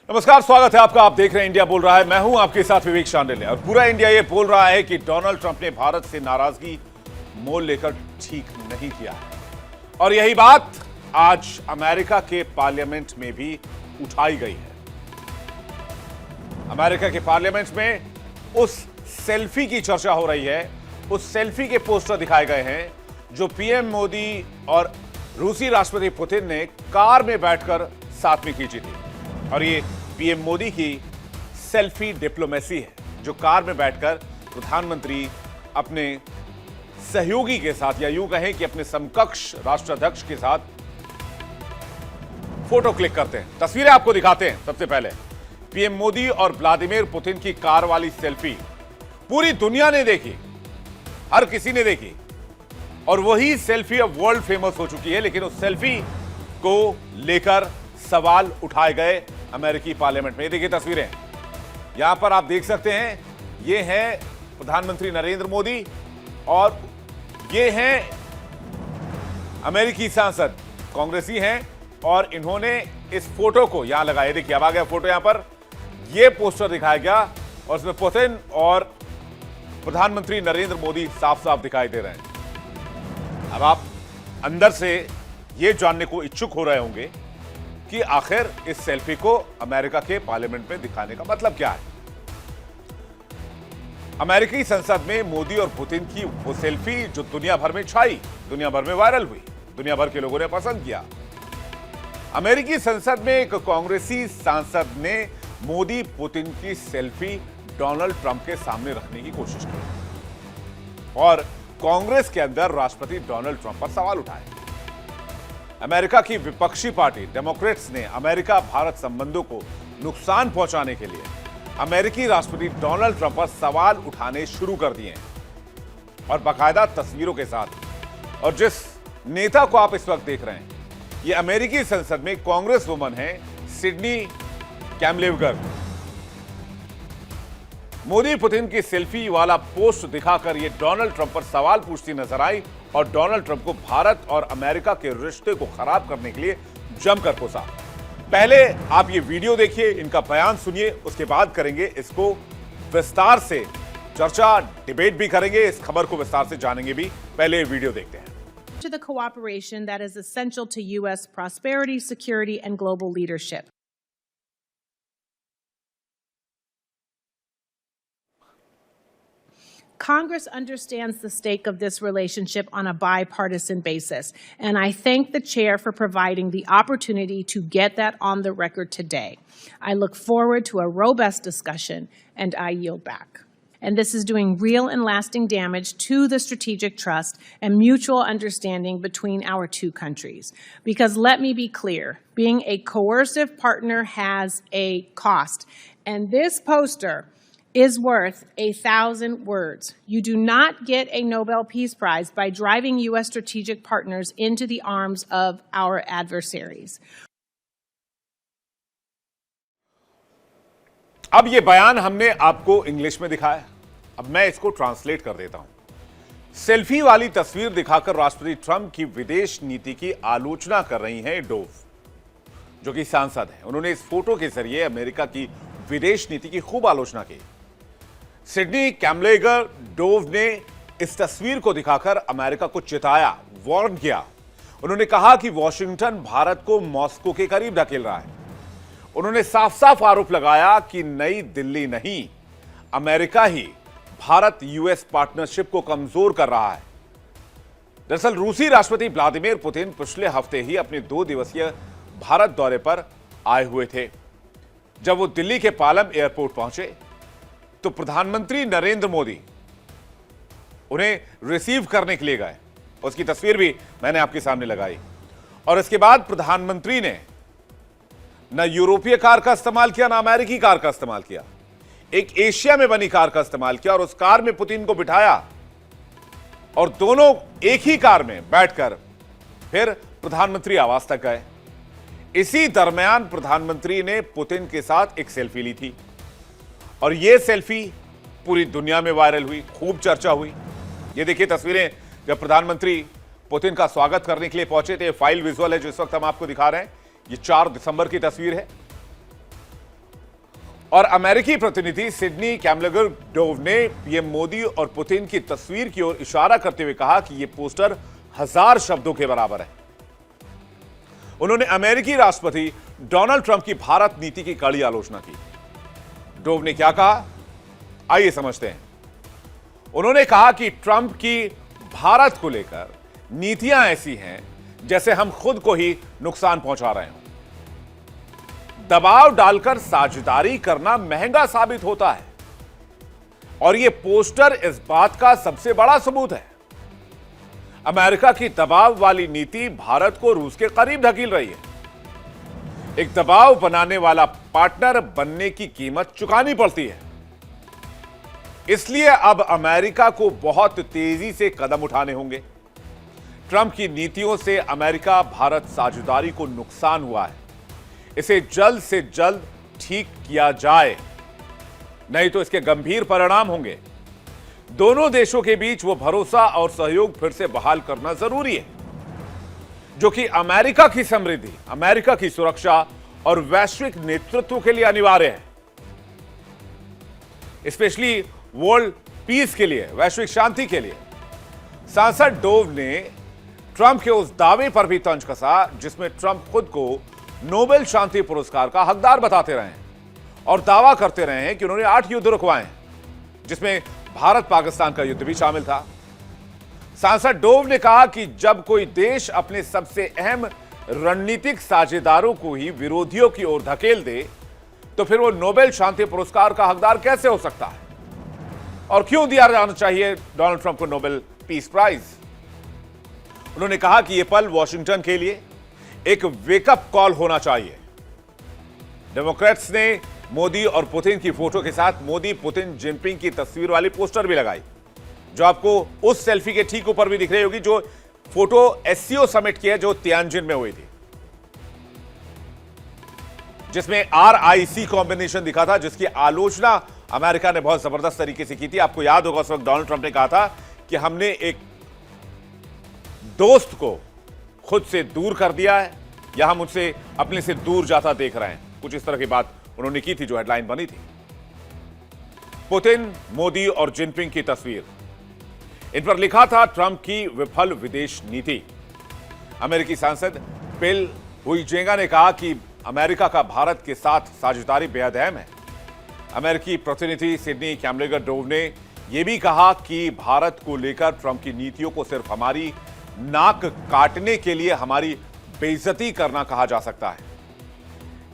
नमस्कार, स्वागत है आपका। आप देख रहे हैं इंडिया बोल रहा है। मैं हूं आपके साथ विवेक शांडिल्य और पूरा इंडिया ये बोल रहा है कि डोनाल्ड ट्रंप ने भारत से नाराजगी मोल लेकर ठीक नहीं किया है। और यही बात आज अमेरिका के पार्लियामेंट में भी उठाई गई है। अमेरिका के पार्लियामेंट में उस सेल्फी की चर्चा हो रही है। उस सेल्फी के पोस्टर दिखाए गए हैं जो पीएम मोदी और रूसी राष्ट्रपति पुतिन ने कार में बैठकर साथ में खींची थी। और ये पीएम मोदी की सेल्फी डिप्लोमेसी है, जो कार में बैठकर प्रधानमंत्री अपने सहयोगी के साथ, या यूं कहें कि अपने समकक्ष राष्ट्राध्यक्ष के साथ फोटो क्लिक करते हैं। तस्वीरें आपको दिखाते हैं। सबसे पहले पीएम मोदी और व्लादिमीर पुतिन की कार वाली सेल्फी पूरी दुनिया ने देखी, हर किसी ने देखी, और वही सेल्फी अब वर्ल्ड फेमस हो चुकी है। लेकिन उस सेल्फी को लेकर सवाल उठाए गए अमेरिकी पार्लियामेंट में। ये देखिए तस्वीरें, यहां पर आप देख सकते हैं। ये हैं प्रधानमंत्री नरेंद्र मोदी और ये हैं अमेरिकी सांसद, कांग्रेसी हैं, और इन्होंने इस फोटो को यहां लगाया। देखिए अब आ गया फोटो, यहां पर यह पोस्टर दिखाया गया और इसमें पुतिन और प्रधानमंत्री नरेंद्र मोदी साफ साफ दिखाई दे रहे हैं। अब आप अंदर से यह जानने को इच्छुक हो रहे होंगे कि आखिर इस सेल्फी को अमेरिका के पार्लियामेंट में दिखाने का मतलब क्या है। अमेरिकी संसद में मोदी और पुतिन की वो सेल्फी जो दुनिया भर में छाई, दुनिया भर में वायरल हुई, दुनिया भर के लोगों ने पसंद किया। अमेरिकी संसद में एक कांग्रेसी सांसद ने मोदी पुतिन की सेल्फी डोनाल्ड ट्रंप के सामने रखने की कोशिश की और कांग्रेस के अंदर राष्ट्रपति डोनाल्ड ट्रंप पर सवाल उठाए। अमेरिका की विपक्षी पार्टी डेमोक्रेट्स ने अमेरिका भारत संबंधों को नुकसान पहुंचाने के लिए अमेरिकी राष्ट्रपति डोनाल्ड ट्रंप पर सवाल उठाने शुरू कर दिए हैं और बाकायदा तस्वीरों के साथ। और जिस नेता को आप इस वक्त देख रहे हैं, ये अमेरिकी संसद में कांग्रेस वुमन है, सिडनी कैमलेवगर। मोदी पुतिन की सेल्फी वाला पोस्ट दिखाकर ये डोनाल्ड ट्रंप पर सवाल पूछती नजर आई और डोनाल्ड ट्रंप को भारत और अमेरिका के रिश्ते को खराब करने के लिए जमकर कोसा। पहले आप ये वीडियो देखिए, इनका बयान सुनिए, उसके बाद करेंगे इसको विस्तार से चर्चा, डिबेट भी करेंगे, इस खबर को विस्तार से जानेंगे भी। पहले ये वीडियो देखते हैं। To the cooperation that is essential to U.S. prosperity, security, and global leadership. Congress understands the stake of this relationship on a bipartisan basis, and I thank the chair for providing the opportunity to get that on the record today. I look forward to a robust discussion, and I yield back. And this is doing real and lasting damage to the strategic trust and mutual understanding between our two countries. Because let me be clear, being a coercive partner has a cost, and this poster is worth 1,000 words. You do not get a Nobel Peace Prize by driving U.S. strategic partners into the arms of our adversaries. अब ये बयान हमने आपको English में दिखाया, अब मैं इसको ट्रांसलेट कर देता हूं। सेल्फी वाली तस्वीर दिखाकर राष्ट्रपति ट्रंप की विदेश नीति की आलोचना कर रही हैं डोव, जो कि सांसद हैं। उन्होंने इस फोटो के जरिए अमेरिका की विदेश नीति की खूब आलोचना की। सिडनी कैमलेगर डोव ने इस तस्वीर को दिखाकर अमेरिका को चिताया, वार्न किया। उन्होंने कहा कि वॉशिंगटन भारत को मॉस्को के करीब धकेल रहा है। उन्होंने साफ साफ आरोप लगाया कि नई दिल्ली नहीं, अमेरिका ही भारत यूएस पार्टनरशिप को कमजोर कर रहा है। दरअसल रूसी राष्ट्रपति व्लादिमीर पुतिन पिछले हफ्ते ही अपने 2 दिवसीय भारत दौरे पर आए हुए थे। जब वो दिल्ली के पालम एयरपोर्ट पहुंचे तो प्रधानमंत्री नरेंद्र मोदी उन्हें रिसीव करने के लिए गए। उसकी तस्वीर भी मैंने आपके सामने लगाई। और इसके बाद प्रधानमंत्री ने न यूरोपीय कार का इस्तेमाल किया, ना अमेरिकी कार का इस्तेमाल किया, एक एशिया में बनी कार का इस्तेमाल किया और उस कार में पुतिन को बिठाया और दोनों एक ही कार में बैठकर फिर प्रधानमंत्री आवास तक गए। इसी दरमियान प्रधानमंत्री ने पुतिन के साथ एक सेल्फी ली थी और यह सेल्फी पूरी दुनिया में वायरल हुई, खूब चर्चा हुई। ये देखिए तस्वीरें जब प्रधानमंत्री पुतिन का स्वागत करने के लिए पहुंचे थे। फाइल विजुअल है जो इस वक्त हम आपको दिखा रहे हैं। ये 4 दिसंबर की तस्वीर है और अमेरिकी प्रतिनिधि सिडनी कैमलगर डोव ने पीएम मोदी और पुतिन की तस्वीर की ओर इशारा करते हुए कहा कि यह पोस्टर 1000 शब्दों के बराबर है। उन्होंने अमेरिकी राष्ट्रपति डोनाल्ड ट्रंप की भारत नीति की कड़ी आलोचना की। डोव ने क्या कहा, आइए समझते हैं। उन्होंने कहा कि ट्रंप की भारत को लेकर नीतियां ऐसी हैं जैसे हम खुद को ही नुकसान पहुंचा रहे हों। दबाव डालकर साझेदारी करना महंगा साबित होता है और यह पोस्टर इस बात का सबसे बड़ा सबूत है। अमेरिका की दबाव वाली नीति भारत को रूस के करीब धकेल रही है। एक दबाव बनाने वाला पार्टनर बनने की कीमत चुकानी पड़ती है। इसलिए अब अमेरिका को बहुत तेजी से कदम उठाने होंगे। ट्रंप की नीतियों से अमेरिका भारत साझेदारी को नुकसान हुआ है। इसे जल्द से जल्द ठीक किया जाए, नहीं तो इसके गंभीर परिणाम होंगे। दोनों देशों के बीच वो भरोसा और सहयोग फिर से बहाल करना जरूरी है, जो कि अमेरिका की समृद्धि, अमेरिका की सुरक्षा और वैश्विक नेतृत्व के लिए अनिवार्य है, स्पेशली वर्ल्ड पीस के लिए, वैश्विक शांति के लिए। सांसद डोव ने ट्रंप के उस दावे पर भी तंज कसा जिसमें ट्रंप खुद को नोबेल शांति पुरस्कार का हकदार बताते रहे हैं और दावा करते रहे हैं कि उन्होंने 8 युद्ध रुकवाए हैं, जिसमें भारत पाकिस्तान का युद्ध भी शामिल था। सांसद डोव ने कहा कि जब कोई देश अपने सबसे अहम रणनीतिक साझेदारों को ही विरोधियों की ओर धकेल दे, तो फिर वो नोबेल शांति पुरस्कार का हकदार कैसे हो सकता है और क्यों दिया जाना चाहिए डोनाल्ड ट्रंप को नोबेल पीस प्राइज। उन्होंने कहा कि यह पल वॉशिंगटन के लिए एक वेकअप कॉल होना चाहिए। डेमोक्रेट्स ने मोदी और पुतिन की फोटो के साथ मोदी पुतिन जिनपिंग की तस्वीर वाली पोस्टर भी लगाई, जो आपको उस सेल्फी के ठीक ऊपर भी दिख रही होगी, जो फोटो एससीओ समिट की है जो तियानजिन में हुई थी, जिसमें RIC कॉम्बिनेशन दिखा था, जिसकी आलोचना अमेरिका ने बहुत जबरदस्त तरीके से की थी। आपको याद होगा उस वक्त डोनाल्ड ट्रंप ने कहा था कि हमने एक दोस्त को खुद से दूर कर दिया है या हम उससे अपने से दूर जाता देख रहे हैं, कुछ इस तरह की बात उन्होंने की थी, जो हेडलाइन बनी थी। पुतिन, मोदी और जिनपिंग की तस्वीर, इन पर लिखा था ट्रंप की विफल विदेश नीति। अमेरिकी सांसद बिल हुइजेंगा ने कहा कि अमेरिका का भारत के साथ साझेदारी बेहद अहम है। अमेरिकी प्रतिनिधि सिडनी कैमलगर डोव ने यह भी कहा कि भारत को लेकर ट्रंप की नीतियों को सिर्फ हमारी नाक काटने के लिए हमारी बेइज्जती करना कहा जा सकता है।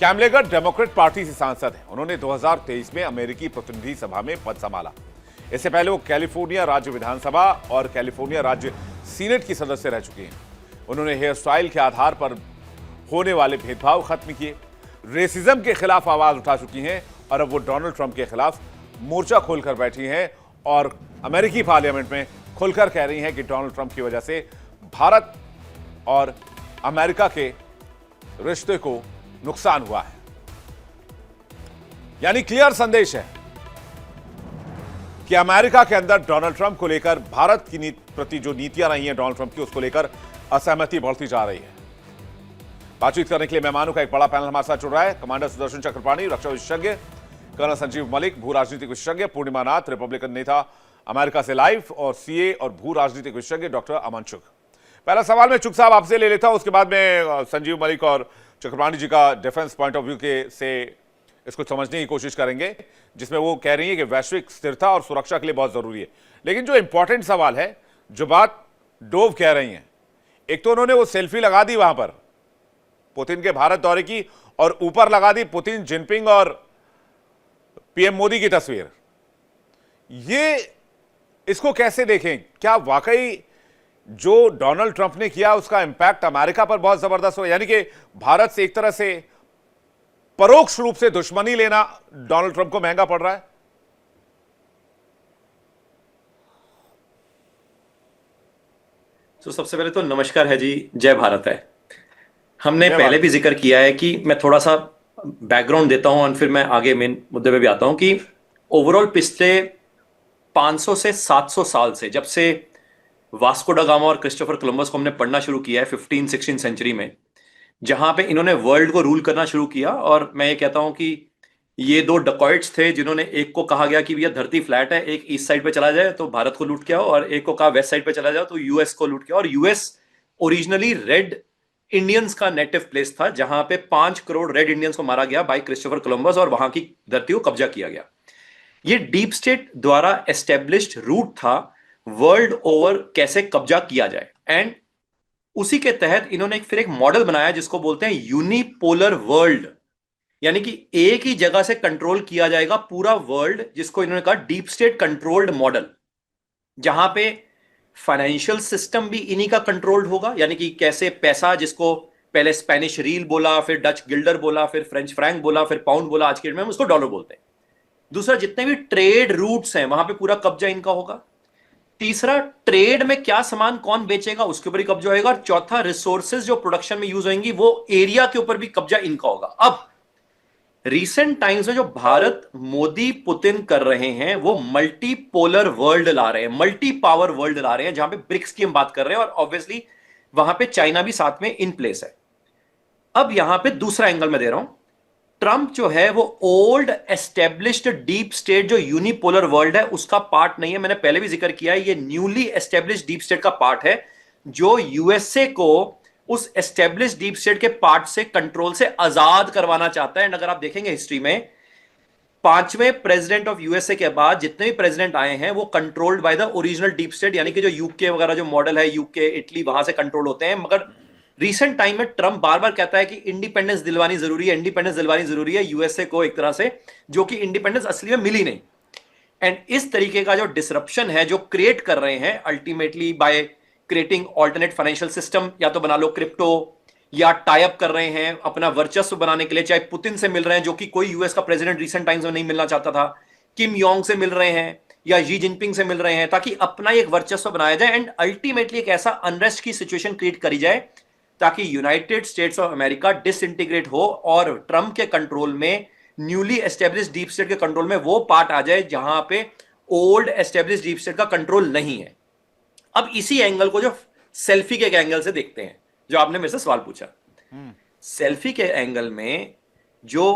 कैमलगर डेमोक्रेट पार्टी से सांसद हैं। उन्होंने 2023 में अमेरिकी प्रतिनिधि सभा में पद संभाला। इससे पहले वो कैलिफोर्निया राज्य विधानसभा और कैलिफोर्निया राज्य सीनेट की सदस्य रह चुकी हैं। उन्होंने हेयर स्टाइल के आधार पर होने वाले भेदभाव खत्म किए, रेसिज्म के खिलाफ आवाज उठा चुकी हैं और अब वो डोनाल्ड ट्रंप के खिलाफ मोर्चा खोलकर बैठी हैं और अमेरिकी पार्लियामेंट में खुलकर कह रही हैं कि डोनाल्ड ट्रंप की वजह से भारत और अमेरिका के रिश्ते को नुकसान हुआ है। यानी क्लियर संदेश है कि अमेरिका के अंदर डोनाल्ड ट्रंप को लेकर भारत की प्रति जो नीतियां रही हैं डोनाल्ड ट्रंप की, उसको लेकर असहमति बढ़ती जा रही है। बातचीत करने के लिए मेहमानों का एक बड़ा पैनल हमारे साथ जुड़ रहा है। कमांडर सुदर्शन चक्रपाणी, रक्षा विशेषज्ञ, कर्नल संजीव मलिक, भू राजनीतिक विशेषज्ञ, पूर्णिमा नाथ, रिपब्लिकन नेता अमेरिका से लाइव, और सीए और भू राजनीतिक विशेषज्ञ डॉक्टर अमन चुग। पहला सवाल मैं चुग साहब आपसे ले लेता हूं, उसके बाद में संजीव मलिक और चक्रपाणी जी का डिफेंस पॉइंट ऑफ व्यू के से इसको समझने की कोशिश करेंगे, जिसमें वो कह रही है कि वैश्विक स्थिरता और सुरक्षा के लिए बहुत जरूरी है। लेकिन जो इंपॉर्टेंट सवाल है, जो बात डोव कह रही हैं, एक तो उन्होंने वो सेल्फी लगा दी वहां पर पुतिन के भारत दौरे की, और ऊपर लगा दी पुतिन, जिनपिंग और पीएम मोदी की तस्वीर। ये इसको कैसे देखें? क्या वाकई जो डोनाल्ड ट्रंप ने किया उसका इंपैक्ट अमेरिका पर बहुत जबरदस्त हो, यानी कि भारत से एक तरह से परोक्ष रूप से दुश्मनी लेना डोनाल्ड ट्रंप को महंगा पड़ रहा है? तो सबसे पहले तो नमस्कार है जी, जय भारत है। हमने पहले भी जिक्र किया है कि मैं थोड़ा सा बैकग्राउंड देता हूं और फिर मैं आगे मेन मुद्दे पे भी आता हूं कि ओवरऑल पिछले 500 से 700 साल से, जब से वास्को डा गामा और क्रिस्टोफर कोलंबस को हमने पढ़ना शुरू किया है 15-16 सेंचुरी में, जहां पे इन्होंने वर्ल्ड को रूल करना शुरू किया, और मैं ये कहता हूं कि ये दो डकॉइट्स थे जिन्होंने एक को कहा गया कि भैया धरती फ्लैट है, एक ईस्ट साइड पे चला जाए तो भारत को लूट के आओ, और एक को कहा वेस्ट साइड पे चला जाओ तो यूएस को लूट के आओ। और यूएस ओरिजिनली रेड इंडियंस का नेटिव प्लेस था, जहां पे 5 करोड़ रेड इंडियंस को मारा गया बाय क्रिस्टोफर कोलंबस, और वहां की धरती को कब्जा किया गया। ये डीप स्टेट द्वारा एस्टेब्लिश्ड रूट था वर्ल्ड ओवर कैसे कब्जा किया जाए, एंड उसी के तहत इन्होंने फिर एक मॉडल बनाया जिसको बोलते हैं यूनिपोलर वर्ल्ड, यानी कि एक ही जगह से कंट्रोल किया जाएगा पूरा वर्ल्ड, जिसको इन्होंने कहा डीप स्टेट कंट्रोल्ड मॉडल, जहां पे फाइनेंशियल सिस्टम भी इन्हीं का कंट्रोल्ड होगा, यानी कि कैसे पैसा, जिसको पहले स्पेनिश रील बोला, फिर डच गिल्डर बोला, फिर फ्रेंच फ्रैंक बोला, फिर पाउंड बोला, आज के डेट में हम उसको डॉलर बोलते हैं। दूसरा, जितने भी ट्रेड रूट्स हैं वहां पे पूरा कब्जा इनका होगा। तीसरा, ट्रेड में क्या सामान कौन बेचेगा उसके ऊपर ही कब्जा होगा। और चौथा, रिसोर्सेज जो प्रोडक्शन में यूज होंगी वो एरिया के ऊपर भी कब्जा इनका होगा। अब रिसेंट टाइम्स में जो भारत मोदी पुतिन कर रहे हैं वो मल्टीपोलर वर्ल्ड ला रहे हैं, मल्टी पावर वर्ल्ड ला रहे हैं, जहां पे ब्रिक्स की हम बात कर रहे हैं, और ऑब्वियसली वहां पे चाइना भी साथ में इन प्लेस है। अब यहां पे दूसरा एंगल मैं दे रहा हूं, ट्रंप जो है वो ओल्ड एस्टेब्लिश्ड डीप स्टेट जो यूनिपोलर वर्ल्ड है उसका पार्ट नहीं है। मैंने पहले भी जिक्र किया है, ये न्यूली एस्टेब्लिश्ड डीप स्टेट का पार्ट है, जो यूएसए को उस एस्टेब्लिश्ड डीप स्टेट के पार्ट से, कंट्रोल से आजाद करवाना चाहता है। एंड अगर आप देखेंगे हिस्ट्री में, 5वें प्रेसिडेंट ऑफ यूएसए के बाद जितने भी प्रेसिडेंट आए हैं वो controlled by the original deep state, यानी कि जो यूके वगैरह जो मॉडल है, यूके इटली, वहां से कंट्रोल होते हैं। मगर रिसेंट टाइम में ट्रंप बार बार कहता है कि इंडिपेंडेंस दिलवानी जरूरी है, इंडिपेंडेंस दिलवानी जरूरी है यूएसए को एक तरह से, जो कि इंडिपेंडेंस असली में मिली नहीं। एंड इस तरीके का जो डिसरप्शन है जो क्रिएट कर रहे हैं ultimately by creating alternate financial system, या तो बना लो क्रिप्टो, या टाई अप कर रहे हैं अपना वर्चस्व बनाने के लिए, चाहे पुतिन से मिल रहे हैं जो कि कोई यूएस का प्रेसिडेंट रिसेंट टाइम्स में नहीं मिलना चाहता था, किम योंग से मिल रहे हैं या शी जिनपिंग से मिल रहे हैं, ताकि अपना एक वर्चस्व बनाया जाए एंड अल्टीमेटली एक ऐसा अनरेस्ट की सिचुएशन क्रिएट करी जाए ताकि United states of America disintegrate हो और ट्रंप के कंट्रोल में, न्यूली एस्टेब्लिश्ड डीप स्टेट के कंट्रोल में वो पार्ट आ जाए जहां पे ओल्ड एस्टेब्लिश्ड डीप स्टेट का कंट्रोल नहीं है। अब इसी एंगल को जो सेल्फी के एंगल से देखते हैं, जो आपने मेरे से सवाल पूछा, सेल्फी के एंगल में जो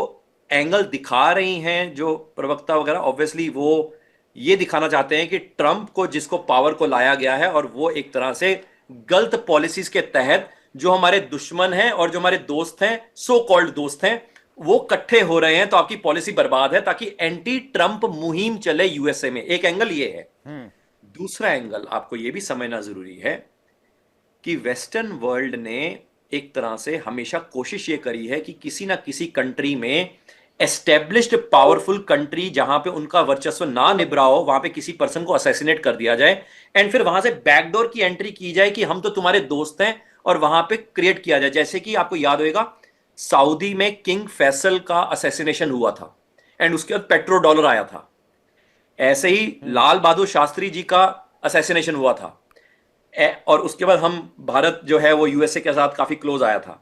एंगल दिखा रही हैं जो प्रवक्ता वगैरह, ऑब्वियसली वो ये दिखाना चाहते हैं कि ट्रंप को, जिसको पावर को लाया गया है, और वो एक तरह से गलत पॉलिसीज के तहत जो हमारे दुश्मन हैं और जो हमारे दोस्त हैं, सो कॉल्ड दोस्त हैं, वो इकट्ठे हो रहे हैं, तो आपकी पॉलिसी बर्बाद है, ताकि एंटी ट्रंप मुहिम चले यूएसए में। एक एंगल ये है। दूसरा एंगल आपको ये भी समझना जरूरी है कि वेस्टर्न वर्ल्ड ने एक तरह से हमेशा कोशिश ये करी है कि किसी ना किसी कंट्री में, एस्टेब्लिश्ड पावरफुल कंट्री जहां पे उनका वर्चस्व ना निभरा हो, वहां पे किसी पर्सन को असैसिनेट कर दिया जाए एंड फिर वहां से बैकडोर की एंट्री की जाए कि हम तो तुम्हारे दोस्त हैं, और वहां पे क्रिएट किया जाए। जैसे कि आपको याद होगा सऊदी में किंग फैसल का असैसिनेशन हुआ था एंड उसके बाद पेट्रो डॉलर आया था। ऐसे ही लाल बहादुर शास्त्री जी का असैसिनेशन हुआ था, और उसके बाद हम, भारत जो है वो यूएसए के साथ काफी क्लोज आया था।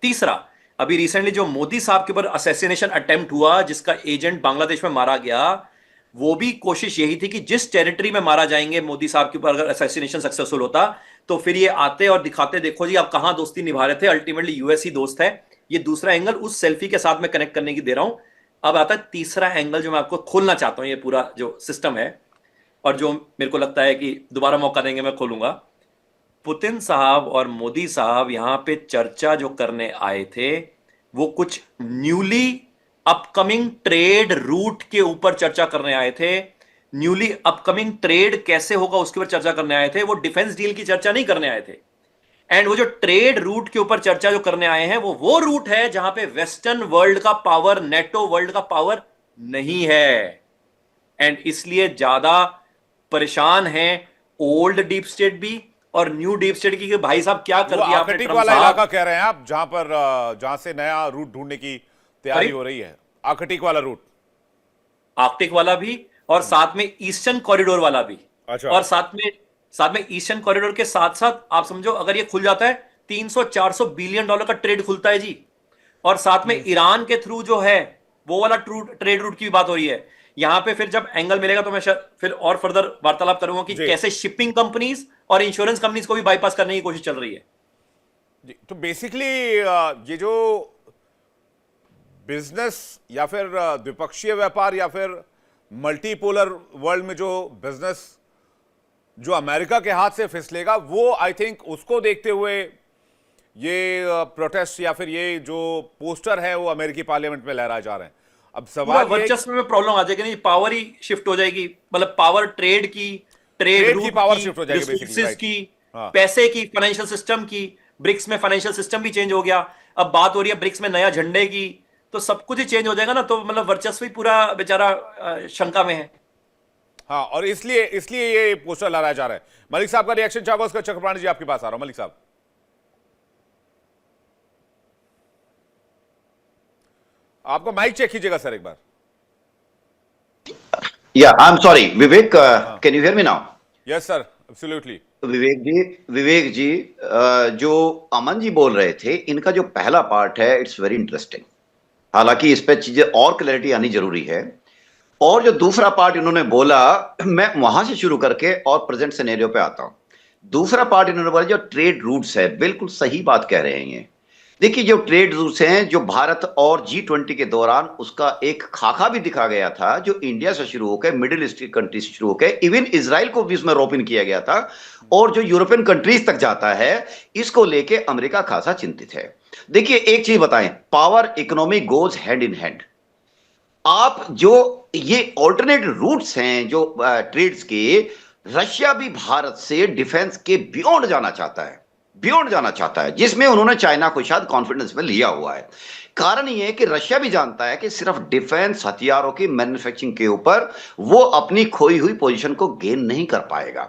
तीसरा, अभी रिसेंटली जो मोदी साहब के ऊपर असैसिनेशन अटेम्प्ट हुआ, जिसका एजेंट बांग्लादेश में मारा गया, वो भी कोशिश यही थी कि जिस टेरिटरी में मारा जाएंगे मोदी साहब के ऊपर, अगर असैसिनेशन सक्सेसफुल होता तो फिर ये आते और दिखाते, देखो जी आप कहां दोस्ती निभा रहे थे, अल्टीमेटली यूएस ही दोस्त है। ये दूसरा एंगल उस सेल्फी के साथ में कनेक्ट करने की दे रहा हूं। अब आता है तीसरा एंगल जो मैं आपको खोलना चाहता हूं, ये पूरा जो सिस्टम है, और जो मेरे को लगता है कि दोबारा मौका देंगे मैं खोलूंगा। पुतिन साहब और मोदी साहब यहां पे चर्चा जो करने आए थे, वो कुछ न्यूली अपकमिंग ट्रेड रूट के ऊपर चर्चा करने आए थे। न्यूली अपकमिंग ट्रेड कैसे होगा उसके ऊपर चर्चा करने आए थे, वो डिफेंस डील की चर्चा नहीं करने आए थे। एंड वो जो ट्रेड रूट के ऊपर चर्चा जो करने आए हैं, वो रूट है जहां पे वेस्टर्न वर्ल्ड का पावर, नेटो वर्ल्ड का पावर नहीं है, एंड इसलिए ज्यादा परेशान है ओल्ड डीप स्टेट भी और न्यू डीप स्टेट की, कि भाई साहब क्या कर दिया आपने, आर्कटिक वाला इलाका कह रहे हैं आप, जहां से नया रूट ढूंढने की तैयारी हो रही है, आर्कटिक वाला रूट, आर्कटिक वाला भी, और साथ में ईस्टर्न कॉरिडोर वाला भी। अच्छा। और साथ में ईस्टर्न कॉरिडोर के साथ साथ आप समझो, अगर ये खुल जाता है 300-400 बिलियन डॉलर का ट्रेड खुलता है जी। और साथ में ईरान के थ्रू जो है वो वाला ट्रेड रूट की बात हो रही है। यहां पे फिर जब एंगल मिलेगा तो मैं फिर और फर्दर वार्तालाप करूंगा कि कैसे शिपिंग कंपनीज और इंश्योरेंस कंपनीज को भी बाईपास करने की कोशिश चल रही है। तो बेसिकली ये जो बिजनेस या फिर द्विपक्षीय व्यापार या फिर मल्टीपोलर वर्ल्ड में जो बिजनेस जो अमेरिका के हाथ से फिसलेगा, वो आई थिंक उसको देखते हुए ये प्रोटेस्ट या फिर ये जो पोस्टर है वो अमेरिकी पार्लियामेंट में लहराए जा रहे हैं। अब सवाल वर्चस्व में प्रॉब्लम आ जाएगी, नहीं पावर ही शिफ्ट हो जाएगी, मतलब पावर ट्रेड की पावर शिफ्ट हो जाएगी रिसोर्सेज की, पैसे की, फाइनेंशियल सिस्टम की। ब्रिक्स में फाइनेंशियल सिस्टम भी चेंज हो गया, अब बात हो रही है ब्रिक्स में नया झंडे की, तो सब कुछ ही चेंज हो जाएगा ना, तो मतलब वर्चस्व ही पूरा बेचारा शंका में है। हाँ, और इसलिए ये पोस्टर लहराया जा रहा है। मलिक साहब का रिएक्शन चाहोगे उसका? चक्रपाणी जी आपके पास आ रहा हूं। मलिक साहब, आपको माइक चेक कीजिएगा सर एक बार। Yeah, I'm sorry, Vivek. Can you hear me now? Yes sir, absolutely. Vivek ji, जो अमन जी बोल रहे थे, इनका जो पहला पार्ट है, इट्स वेरी इंटरेस्टिंग। हालांकि इस पे चीजें और क्लैरिटी आनी जरूरी है। और जो दूसरा पार्ट इन्होंने बोला, मैं वहां से शुरू करके और प्रेजेंट सिनेरियो पे आता हूं। दूसरा पार्ट इन्होंने बोला जो ट्रेड रूट्स है, बिल्कुल सही बात कह रहे हैं ये। देखिए, जो ट्रेड रूट्स हैं, जो भारत और G20 के दौरान उसका एक खाका भी दिखा गया था, जो इंडिया से शुरू होकर मिडिल ईस्ट की कंट्री से शुरू होकर इवन इजराइल को भी उसमें रोप इन किया गया था, और जो यूरोपियन कंट्रीज तक जाता है, इसको लेके अमेरिका खासा चिंतित है। देखिए, एक चीज बताएं, power economy goes hand in hand. आप जो ये ऑल्टरनेट रूट्स हैं जो ट्रेड्स के, रशिया भी भारत से डिफेंस के बियॉन्ड जाना चाहता है, जिसमें उन्होंने चाइना को शायद कॉन्फिडेंस में लिया हुआ है। कारण यह है कि रशिया भी जानता है कि सिर्फ डिफेंस हथियारों की मैन्युफैक्चरिंग के ऊपर वो अपनी खोई हुई पोजीशन को गेन नहीं कर पाएगा।